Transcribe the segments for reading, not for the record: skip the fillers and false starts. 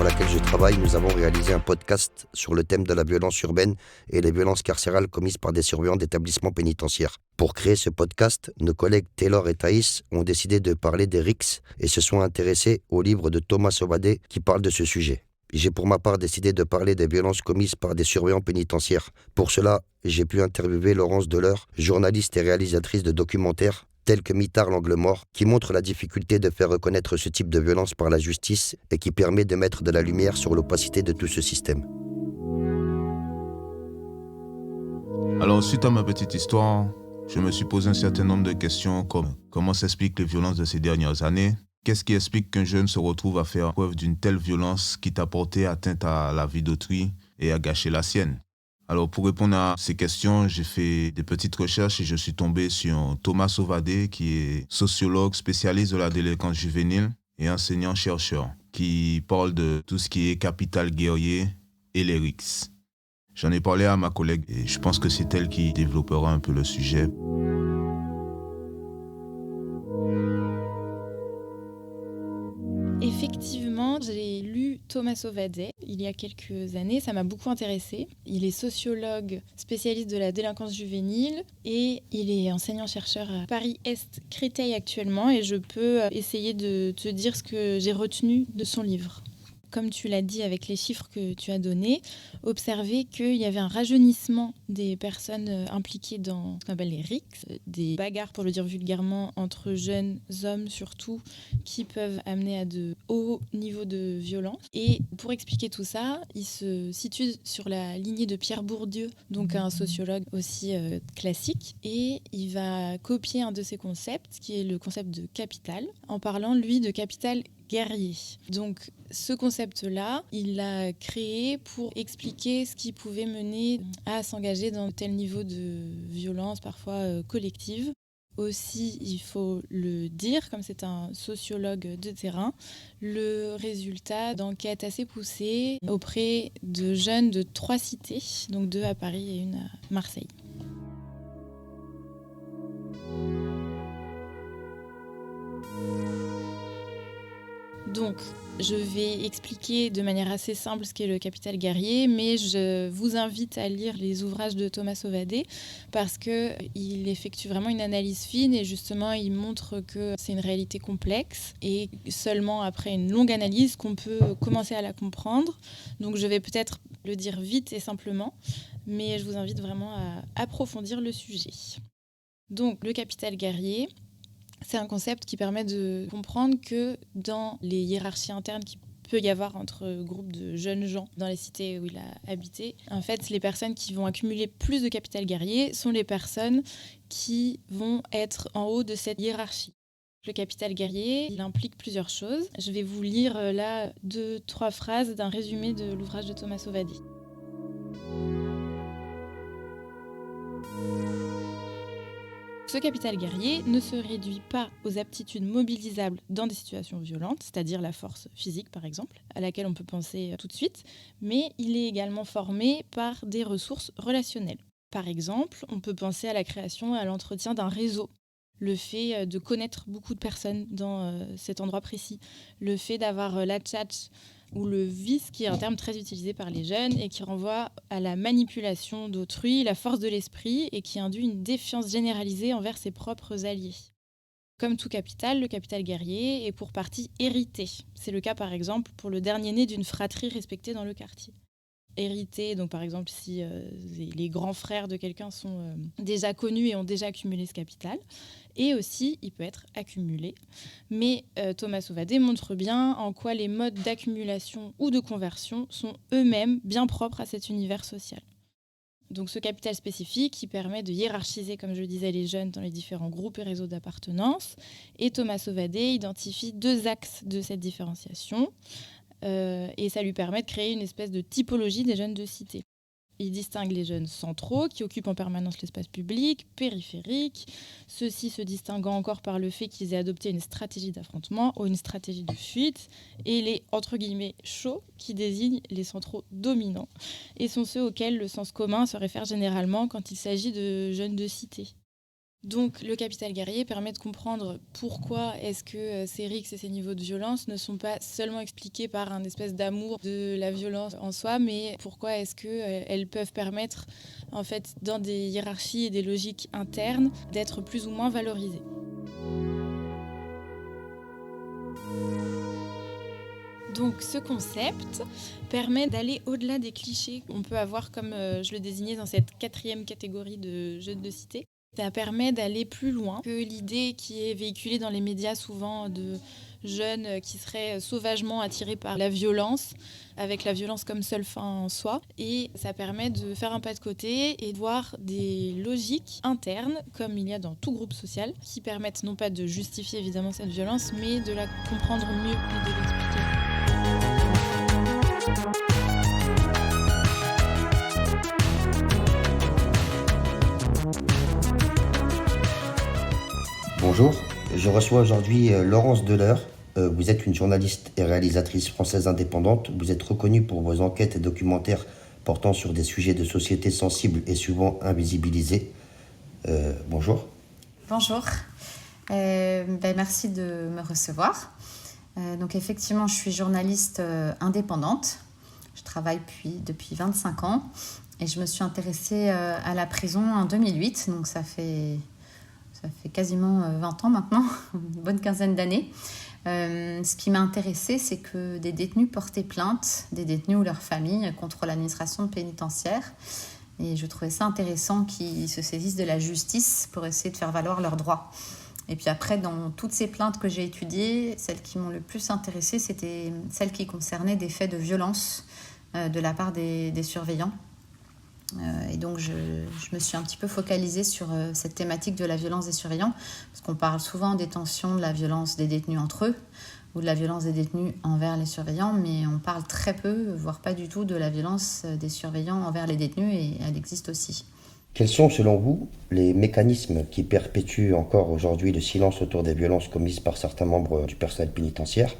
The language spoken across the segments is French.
laquelle je travaille, nous avons réalisé un podcast sur le thème de la violence urbaine et les violences carcérales commises par des surveillants d'établissements pénitentiaires. Pour créer ce podcast, nos collègues Taylor et Thaïs ont décidé de parler des RICS et se sont intéressés au livre de Thomas Sauvadet qui parle de ce sujet. J'ai pour ma part décidé de parler des violences commises par des surveillants pénitentiaires. Pour cela, j'ai pu interviewer Laurence Deleur, journaliste et réalisatrice de documentaires tels que Mitard l'angle mort, qui montre la difficulté de faire reconnaître ce type de violence par la justice et qui permet de mettre de la lumière sur l'opacité de tout ce système. Alors, suite à ma petite histoire, je me suis posé un certain nombre de questions comme comment s'expliquent les violences de ces dernières années? Qu'est-ce qui explique qu'un jeune se retrouve à faire preuve d'une telle violence qui t'a porté atteinte à la vie d'autrui et à gâcher la sienne? Alors, pour répondre à ces questions, j'ai fait des petites recherches et je suis tombé sur Thomas Sauvadet, qui est sociologue spécialiste de la délinquance juvénile et enseignant-chercheur, qui parle de tout ce qui est capital guerrier et les RICS. J'en ai parlé à ma collègue et je pense que c'est elle qui développera un peu le sujet. Effectivement, j'ai lu Thomas Sauvadet il y a quelques années, ça m'a beaucoup intéressée. Il est sociologue, spécialiste de la délinquance juvénile et il est enseignant-chercheur à Paris-Est Créteil actuellement et je peux essayer de te dire ce que j'ai retenu de son livre. Comme tu l'as dit avec les chiffres que tu as donnés, observer qu'il y avait un rajeunissement des personnes impliquées dans ce qu'on appelle les RICS, des bagarres, pour le dire vulgairement, entre jeunes hommes surtout, qui peuvent amener à de hauts niveaux de violence. Et pour expliquer tout ça, il se situe sur la lignée de Pierre Bourdieu, donc un sociologue aussi classique, et il va copier un de ses concepts, qui est le concept de capital, en parlant, lui, de capital guerrier. Donc, ce concept-là, il l'a créé pour expliquer ce qui pouvait mener à s'engager dans tel niveau de violence, parfois collective. Aussi, il faut le dire, comme c'est un sociologue de terrain, le résultat d'enquêtes assez poussées auprès de jeunes de 3 cités, donc 2 à Paris et 1 à Marseille. Donc, je vais expliquer de manière assez simple ce qu'est le capital guerrier, mais je vous invite à lire les ouvrages de Thomas Sauvadet parce qu'il effectue vraiment une analyse fine et justement il montre que c'est une réalité complexe et seulement après une longue analyse qu'on peut commencer à la comprendre. Donc je vais peut-être le dire vite et simplement, mais je vous invite vraiment à approfondir le sujet. Donc le capital guerrier, c'est un concept qui permet de comprendre que dans les hiérarchies internes qu'il peut y avoir entre groupes de jeunes gens dans les cités où il a habité, en fait, les personnes qui vont accumuler plus de capital guerrier sont les personnes qui vont être en haut de cette hiérarchie. Le capital guerrier, il implique plusieurs choses. Je vais vous lire là 2-3 phrases d'un résumé de l'ouvrage de Thomas Sauvadet. Ce capital guerrier ne se réduit pas aux aptitudes mobilisables dans des situations violentes, c'est-à-dire la force physique par exemple, à laquelle on peut penser tout de suite, mais il est également formé par des ressources relationnelles. Par exemple, on peut penser à la création et à l'entretien d'un réseau, le fait de connaître beaucoup de personnes dans cet endroit précis, le fait d'avoir la tchatch, ou le vice, qui est un terme très utilisé par les jeunes et qui renvoie à la manipulation d'autrui, la force de l'esprit et qui induit une défiance généralisée envers ses propres alliés. Comme tout capital, le capital guerrier est pour partie hérité. C'est le cas par exemple pour le dernier né d'une fratrie respectée dans le quartier. Hérité, donc par exemple si les grands frères de quelqu'un sont déjà connus et ont déjà accumulé ce capital, et aussi il peut être accumulé. Mais Thomas Sauvadet montre bien en quoi les modes d'accumulation ou de conversion sont eux-mêmes bien propres à cet univers social. Donc ce capital spécifique qui permet de hiérarchiser, comme je le disais, les jeunes dans les différents groupes et réseaux d'appartenance. Et Thomas Sauvadet identifie 2 axes de cette différenciation. Et ça lui permet de créer une espèce de typologie des jeunes de cité. Il distingue les jeunes centraux qui occupent en permanence l'espace public, périphériques, ceux-ci se distinguant encore par le fait qu'ils aient adopté une stratégie d'affrontement ou une stratégie de fuite, et les entre guillemets chauds qui désignent les centraux dominants et sont ceux auxquels le sens commun se réfère généralement quand il s'agit de jeunes de cité. Donc le capital guerrier permet de comprendre pourquoi est-ce que ces risques et ces niveaux de violence ne sont pas seulement expliqués par un espèce d'amour de la violence en soi, mais pourquoi est-ce qu'elles peuvent permettre, en fait, dans des hiérarchies et des logiques internes, d'être plus ou moins valorisées. Donc ce concept permet d'aller au-delà des clichés qu'on peut avoir, comme je le désignais dans cette 4e catégorie de jeux de cité. Ça permet d'aller plus loin que l'idée qui est véhiculée dans les médias souvent de jeunes qui seraient sauvagement attirés par la violence, avec la violence comme seule fin en soi. Et ça permet de faire un pas de côté et de voir des logiques internes, comme il y a dans tout groupe social, qui permettent non pas de justifier évidemment cette violence, mais de la comprendre mieux et de l'expliquer. Bonjour, je reçois aujourd'hui Laurence Deleur. Vous êtes une journaliste et réalisatrice française indépendante. Vous êtes reconnue pour vos enquêtes et documentaires portant sur des sujets de société sensibles et souvent invisibilisés. Bonjour. Bonjour, merci de me recevoir. Donc effectivement, je suis journaliste indépendante. Je travaille depuis 25 ans et je me suis intéressée à la prison en 2008, donc ça fait quasiment 20 ans maintenant, une bonne quinzaine d'années. Ce qui m'a intéressée, c'est que des détenus portaient plainte, des détenus ou leurs familles, contre l'administration pénitentiaire. Et je trouvais ça intéressant qu'ils se saisissent de la justice pour essayer de faire valoir leurs droits. Et puis après, dans toutes ces plaintes que j'ai étudiées, celles qui m'ont le plus intéressée, c'était celles qui concernaient des faits de violence de la part des surveillants. Et donc je me suis un petit peu focalisée sur cette thématique de la violence des surveillants, parce qu'on parle souvent en détention de la violence des détenus entre eux ou de la violence des détenus envers les surveillants, mais on parle très peu, voire pas du tout, de la violence des surveillants envers les détenus, et elle existe aussi. Quels sont, selon vous, les mécanismes qui perpétuent encore aujourd'hui le silence autour des violences commises par certains membres du personnel pénitentiaire,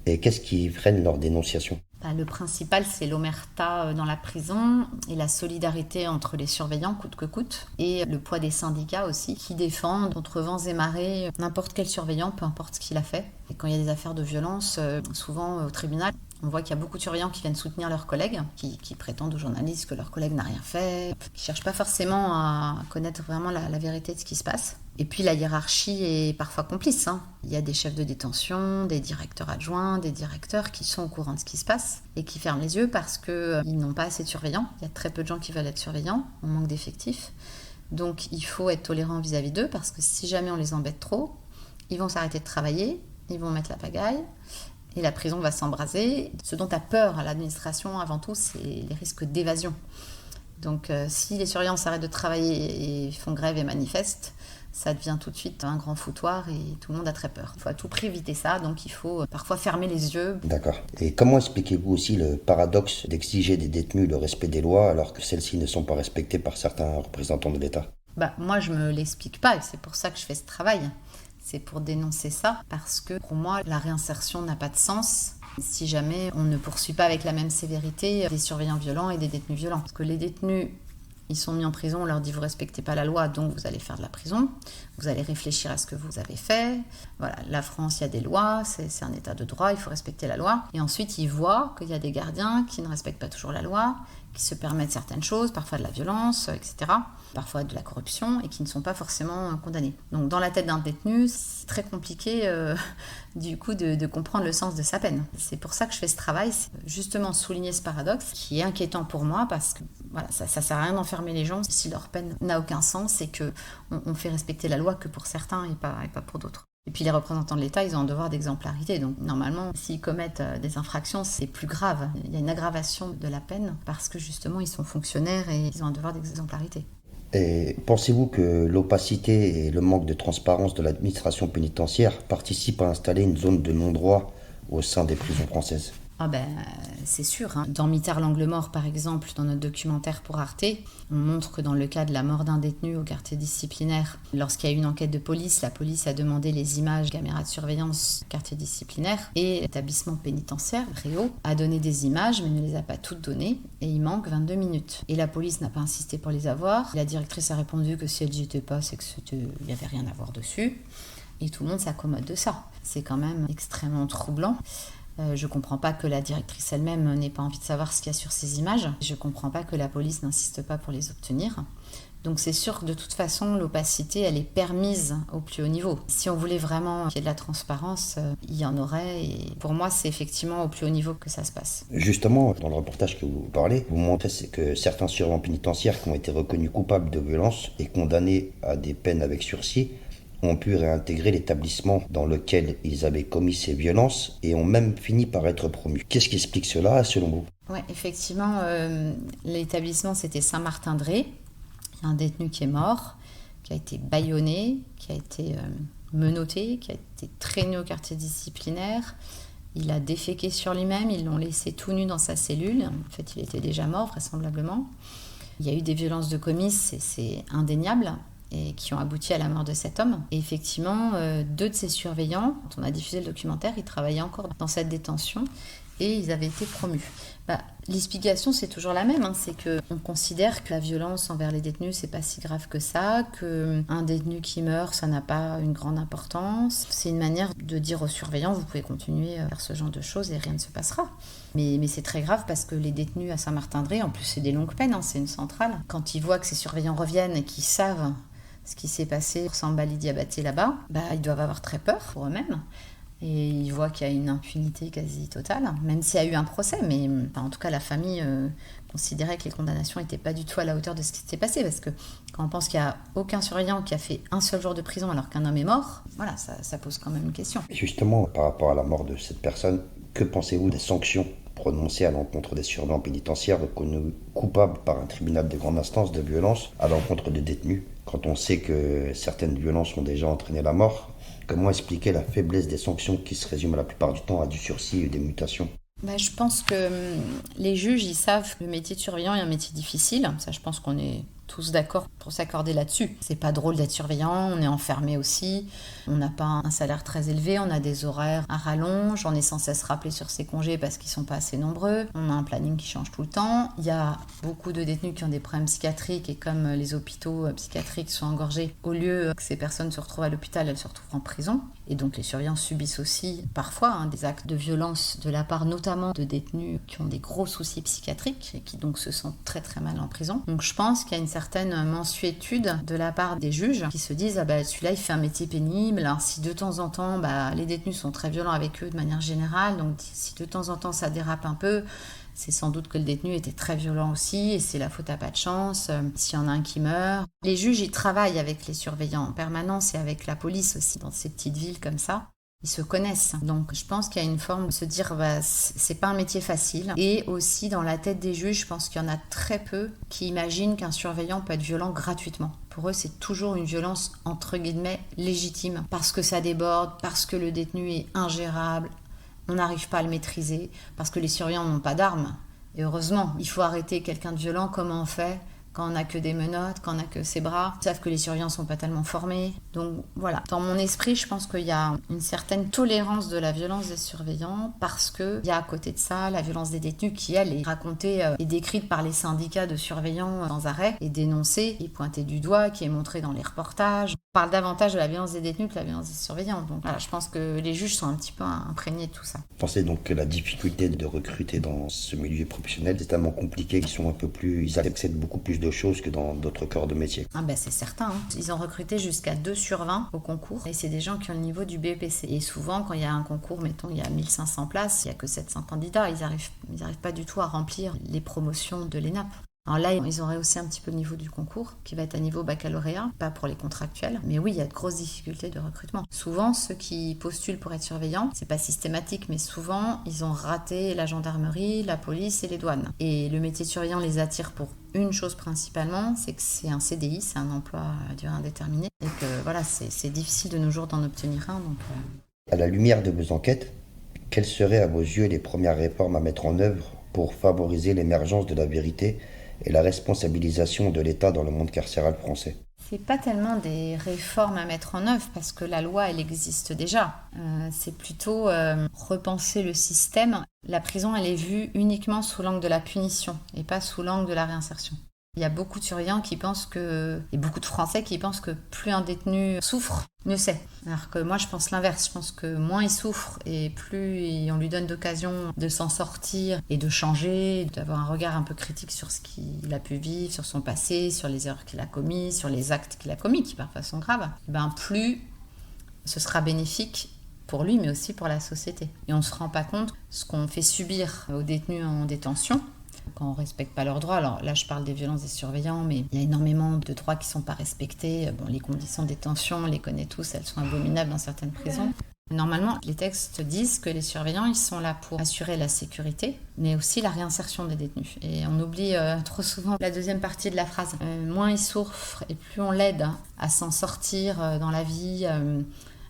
et qu'est-ce qui freine leur dénonciation ? Le principal, c'est l'omerta dans la prison et la solidarité entre les surveillants, coûte que coûte, et le poids des syndicats aussi, qui défendent contre vents et marées n'importe quel surveillant, peu importe ce qu'il a fait. Et quand il y a des affaires de violence, souvent au tribunal, on voit qu'il y a beaucoup de surveillants qui viennent soutenir leurs collègues, qui prétendent aux journalistes que leur collègue n'a rien fait, qui ne cherchent pas forcément à connaître vraiment la vérité de ce qui se passe. Et puis la hiérarchie est parfois complice. Il y a des chefs de détention, des directeurs adjoints, des directeurs qui sont au courant de ce qui se passe et qui ferment les yeux parce qu'ils n'ont pas assez de surveillants. Il y a très peu de gens qui veulent être surveillants, on manque d'effectifs. Donc il faut être tolérant vis-à-vis d'eux, parce que si jamais on les embête trop, ils vont s'arrêter de travailler, ils vont mettre la pagaille et la prison va s'embraser. Ce dont a peur à l'administration avant tout, c'est les risques d'évasion. Donc si les surveillants s'arrêtent de travailler et font grève et manifestent, ça devient tout de suite un grand foutoir et tout le monde a très peur. Il faut à tout prix éviter ça, donc il faut parfois fermer les yeux. D'accord. Et comment expliquez-vous aussi le paradoxe d'exiger des détenus le respect des lois alors que celles-ci ne sont pas respectées par certains représentants de l'État ? Moi, je me l'explique pas, et c'est pour ça que je fais ce travail. C'est pour dénoncer ça, parce que pour moi, la réinsertion n'a pas de sens si jamais on ne poursuit pas avec la même sévérité des surveillants violents et des détenus violents. Parce que les détenus, ils sont mis en prison, on leur dit vous respectez pas la loi, donc vous allez faire de la prison, vous allez réfléchir à ce que vous avez fait. Voilà, la France, il y a des lois, c'est un état de droit, il faut respecter la loi. Et ensuite, ils voient qu'il y a des gardiens qui ne respectent pas toujours la loi, qui se permettent certaines choses, parfois de la violence, etc., parfois de la corruption, et qui ne sont pas forcément condamnés. Donc dans la tête d'un détenu, c'est très compliqué du coup de comprendre le sens de sa peine. C'est pour ça que je fais ce travail, c'est justement souligner ce paradoxe qui est inquiétant pour moi, parce que voilà, ça sert à rien d'enfermer les gens si leur peine n'a aucun sens et qu'on fait respecter la loi que pour certains et pas pour d'autres. Et puis les représentants de l'État, ils ont un devoir d'exemplarité. Donc normalement, s'ils commettent des infractions, c'est plus grave. Il y a une aggravation de la peine parce que justement, ils sont fonctionnaires et ils ont un devoir d'exemplarité. Et pensez-vous que l'opacité et le manque de transparence de l'administration pénitentiaire participent à installer une zone de non-droit au sein des prisons françaises ? Ah ben, c'est sûr. Dans Mitard l'angle mort, par exemple, dans notre documentaire pour Arte, on montre que dans le cas de la mort d'un détenu au quartier disciplinaire, lorsqu'il y a eu une enquête de police, la police a demandé les images caméras de surveillance quartier disciplinaire et l'établissement pénitentiaire, Réau, a donné des images mais ne les a pas toutes données et il manque 22 minutes. Et la police n'a pas insisté pour les avoir. La directrice a répondu que si elle n'y était pas, c'est qu'il n'y avait rien à voir dessus. Et tout le monde s'accommode de ça. C'est quand même extrêmement troublant. Je ne comprends pas que la directrice elle-même n'ait pas envie de savoir ce qu'il y a sur ces images. Je ne comprends pas que la police n'insiste pas pour les obtenir. Donc c'est sûr que de toute façon, l'opacité, elle est permise au plus haut niveau. Si on voulait vraiment qu'il y ait de la transparence, il y en aurait. Et pour moi, c'est effectivement au plus haut niveau que ça se passe. Justement, dans le reportage que vous parlez, vous montrez que certains surveillants pénitentiaires qui ont été reconnus coupables de violences et condamnés à des peines avec sursis ont pu réintégrer l'établissement dans lequel ils avaient commis ces violences et ont même fini par être promus. Qu'est-ce qui explique cela, selon vous ? Oui, effectivement, l'établissement, c'était Saint-Martin-de-Ré. Il y a un détenu qui est mort, qui a été bâillonné, qui a été menotté, qui a été traîné au quartier disciplinaire. Il a déféqué sur lui-même, ils l'ont laissé tout nu dans sa cellule. En fait, il était déjà mort, vraisemblablement. Il y a eu des violences de commis, c'est indéniable, et qui ont abouti à la mort de cet homme. Et effectivement, 2 de ses surveillants, quand on a diffusé le documentaire, ils travaillaient encore dans cette détention et ils avaient été promus. L'explication, c'est toujours la même, c'est qu'on considère que la violence envers les détenus, c'est pas si grave que ça, qu'un détenu qui meurt, ça n'a pas une grande importance. C'est une manière de dire aux surveillants, vous pouvez continuer à faire ce genre de choses et rien ne se passera. Mais c'est très grave parce que les détenus à Saint-Martin-de-Ré, en plus c'est des longues peines, c'est une centrale, quand ils voient que ces surveillants reviennent et qu'ils savent ce qui s'est passé pour Sambali Diabaté là-bas, ils doivent avoir très peur pour eux-mêmes. Et ils voient qu'il y a une impunité quasi totale, même s'il y a eu un procès. Mais en tout cas, la famille considérait que les condamnations n'étaient pas du tout à la hauteur de ce qui s'était passé. Parce que quand on pense qu'il n'y a aucun surveillant qui a fait un seul jour de prison alors qu'un homme est mort, voilà, ça pose quand même une question. Et justement, par rapport à la mort de cette personne, que pensez-vous des sanctions prononcées à l'encontre des surveillants pénitentiaires reconnus coupables par un tribunal de grande instance de violence à l'encontre des détenus, quand on sait que certaines violences ont déjà entraîné la mort? Comment expliquer la faiblesse des sanctions qui se résument la plupart du temps à du sursis et des mutations? Je pense que les juges, ils savent que le métier de surveillant est un métier difficile. Ça, je pense qu'on est tous d'accord pour s'accorder là-dessus. C'est pas drôle d'être surveillant, on est enfermé aussi, on n'a pas un salaire très élevé, on a des horaires à rallonge, on est sans cesse rappelé sur ses congés parce qu'ils sont pas assez nombreux, on a un planning qui change tout le temps, il y a beaucoup de détenus qui ont des problèmes psychiatriques et comme les hôpitaux psychiatriques sont engorgés, au lieu que ces personnes se retrouvent à l'hôpital, elles se retrouvent en prison. Et donc les surveillants subissent aussi parfois des actes de violence de la part notamment de détenus qui ont des gros soucis psychiatriques et qui donc se sentent très très mal en prison. Donc je pense qu'il y a une certaine mansuétude de la part des juges qui se disent celui-là il fait un métier pénible, alors si de temps en temps les détenus sont très violents avec eux de manière générale, donc si de temps en temps ça dérape un peu, c'est sans doute que le détenu était très violent aussi et c'est la faute à pas de chance s'il y en a un qui meurt. Les juges, ils travaillent avec les surveillants en permanence et avec la police aussi dans ces petites villes comme ça. Ils se connaissent. Donc je pense qu'il y a une forme de se dire c'est pas un métier facile. Et aussi dans la tête des juges, je pense qu'il y en a très peu qui imaginent qu'un surveillant peut être violent gratuitement. Pour eux, c'est toujours une violence entre guillemets légitime parce que ça déborde, parce que le détenu est ingérable. On n'arrive pas à le maîtriser parce que les surveillants n'ont pas d'armes. Et heureusement, il faut arrêter quelqu'un de violent. Comment on fait quand on n'a que des menottes, quand on n'a que ses bras? Ils savent que les surveillants ne sont pas tellement formés. Donc voilà, dans mon esprit, je pense qu'il y a une certaine tolérance de la violence des surveillants parce qu'il y a à côté de ça la violence des détenus qui, elle, est racontée et décrite par les syndicats de surveillants sans arrêt et dénoncée et pointée du doigt, qui est montrée dans les reportages. On parle davantage de la violence des détenus que de la violence des surveillants. Donc voilà, je pense que les juges sont un petit peu imprégnés de tout ça. Vous pensez donc que la difficulté de recruter dans ce milieu professionnel est tellement compliqué qu'ils sont ils accèdent beaucoup plus de choses que dans d'autres corps de métier? C'est certain. Ils ont recruté jusqu'à 2 sur 20 au concours et c'est des gens qui ont le niveau du BEPC. Et souvent, quand il y a un concours, mettons, il y a 1500 places, il n'y a que 700 candidats, ils arrivent pas du tout à remplir les promotions de l'ENAP. Alors là, ils ont rehaussé un petit peu le niveau du concours, qui va être à niveau baccalauréat, pas pour les contractuels. Mais oui, il y a de grosses difficultés de recrutement. Souvent, ceux qui postulent pour être surveillants, c'est pas systématique, mais souvent, ils ont raté la gendarmerie, la police et les douanes. Et le métier de surveillant les attire pour une chose principalement, c'est que c'est un CDI, c'est un emploi à durée indéterminée. Et que voilà, c'est difficile de nos jours d'en obtenir un. Donc, À la lumière de vos enquêtes, Quelles seraient à vos yeux les premières réformes à mettre en œuvre pour favoriser l'émergence de la vérité et la responsabilisation de l'État dans le monde carcéral français? C'est pas tellement des réformes à mettre en œuvre parce que la loi, elle existe déjà. C'est plutôt repenser le système. La prison, elle est vue uniquement sous l'angle de la punition et pas sous l'angle de la réinsertion. Il y a beaucoup de surveillants qui pensent et beaucoup de Français qui pensent que plus un détenu souffre, mieux c'est. Alors que moi, je pense l'inverse. Je pense que moins il souffre et plus on lui donne d'occasion de s'en sortir et de changer, d'avoir un regard un peu critique sur ce qu'il a pu vivre, sur son passé, sur les erreurs qu'il a commises, sur les actes qu'il a commis, qui parfois sont graves, plus ce sera bénéfique pour lui, mais aussi pour la société. Et on ne se rend pas compte ce qu'on fait subir aux détenus en détention, quand on ne respecte pas leurs droits. Alors là, je parle des violences des surveillants, mais il y a énormément de droits qui ne sont pas respectés. Les conditions de détention, on les connaît tous, elles sont abominables dans certaines prisons. Normalement, les textes disent que les surveillants, ils sont là pour assurer la sécurité, mais aussi la réinsertion des détenus. Et on oublie trop souvent la deuxième partie de la phrase. Moins il souffre et plus on l'aide à s'en sortir dans la vie,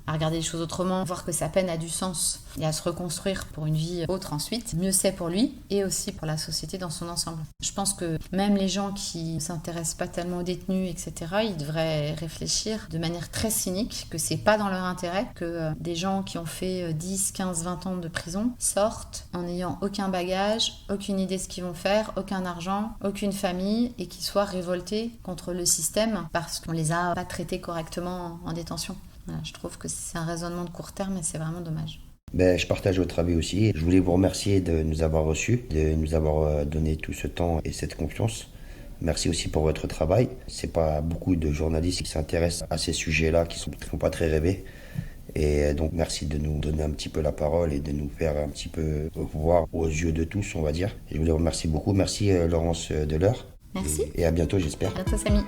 à regarder les choses autrement, voir que sa peine a du sens et à se reconstruire pour une vie autre ensuite, mieux c'est pour lui et aussi pour la société dans son ensemble. Je pense que même les gens qui ne s'intéressent pas tellement aux détenus, etc., ils devraient réfléchir de manière très cynique que c'est pas dans leur intérêt que des gens qui ont fait 10, 15, 20 ans de prison sortent en n'ayant aucun bagage, aucune idée de ce qu'ils vont faire, aucun argent, aucune famille et qu'ils soient révoltés contre le système parce qu'on les a pas traités correctement en détention. Voilà, je trouve que c'est un raisonnement de court terme et c'est vraiment dommage. Je partage votre avis aussi. Je voulais vous remercier de nous avoir reçus, de nous avoir donné tout ce temps et cette confiance. Merci aussi pour votre travail. C'est pas beaucoup de journalistes qui s'intéressent à ces sujets-là qui font pas très rêver. Et donc merci de nous donner un petit peu la parole et de nous faire un petit peu voir aux yeux de tous, on va dire. Et je vous remercie beaucoup. Merci Laurence Deleur. Merci. Et à bientôt, j'espère. À bientôt, Samy.